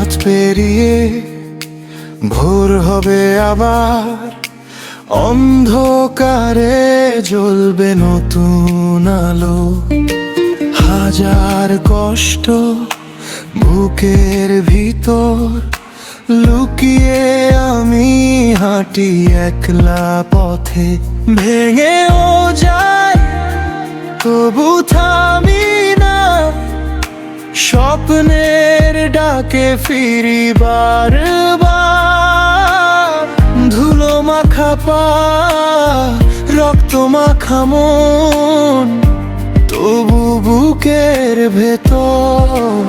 রাত পেরিয়ে ভোর হবে আবার, অন্ধকারে জ্বলবে নতুন আলো। হাজার কষ্ট বুকের ভিতর লুকিয়ে আমি হাঁটি একলা পথে। ভেঙেও যায় তবু থামি না, স্বপ্নের ডাকে ফিরি বারবার। ধুলো মাখা পা, রক্ত মাখা মন, তবু বুকের ভেতর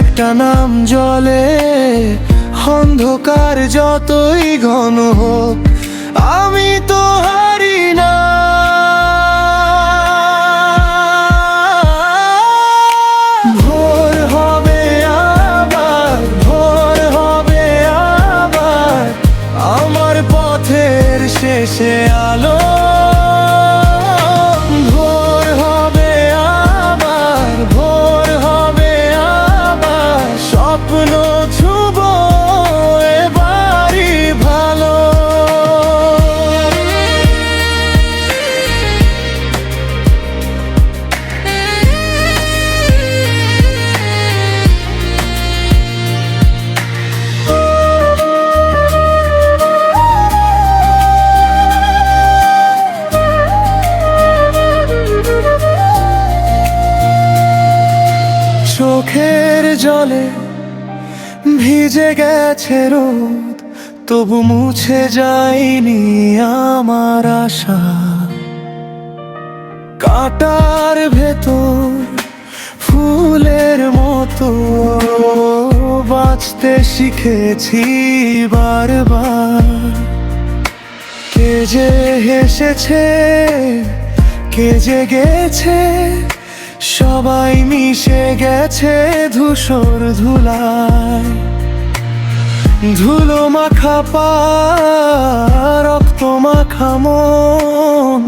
একটা নাম জ্বলে। অন্ধকার যতই ঘন হোক আমি তো হারি না। ভোর হবে আবার, ভোর হবে আবার, আমার পথের শেষে আলো। ভোর হবে আবার, ভোর হবে আবার, স্বপ্ন ছুব এবারই ভালো। চোখের জলে ভিজে গেছে রোদ, তবু মুছে যায়নি আমার আশা। কাঁটার ভেতর ফুলের মতো বাঁচতে শিখেছি বারবার। কে যে হেসেছে, কে যে গেছে, সবাই মিশে গেছে ধূসর ধুলায়। ধুলো মাখা পা, রক্ত মাখা মন,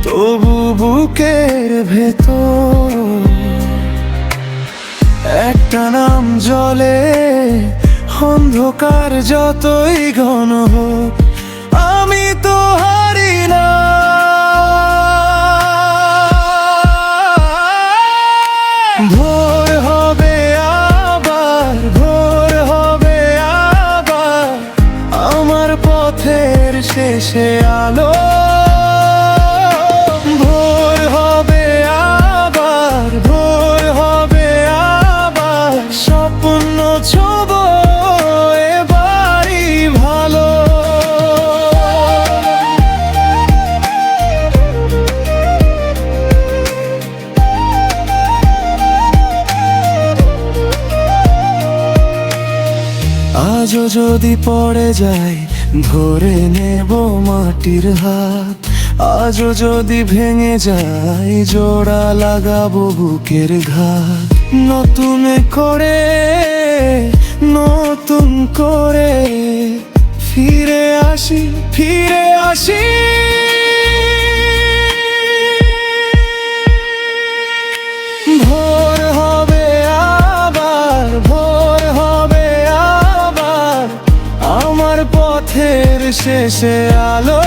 তবু বুকের ভেতর একটা নাম জ্বলে। অন্ধকার যতই ঘন হোক আমি তো হারি না। ভোর হবে আবার, ভোর হবে আবার, আমার পথের শেষে আলো। ভোর হবে আবার, ভোর হবে আবার, স্বপ্ন ছোব এবারই ভালো। আজও যদি পড়ে যাই ধরে নেব মাটির হাত। আজও যদি ভেঙে যাই জোড়া লাগাবো বুকের ঘাট। নতুন করে, নতুন করে ফিরে আসি, ফিরে আসি। ভোর হবে আবার, ভোর হবে আবার, আমার পথের শেষে আলো।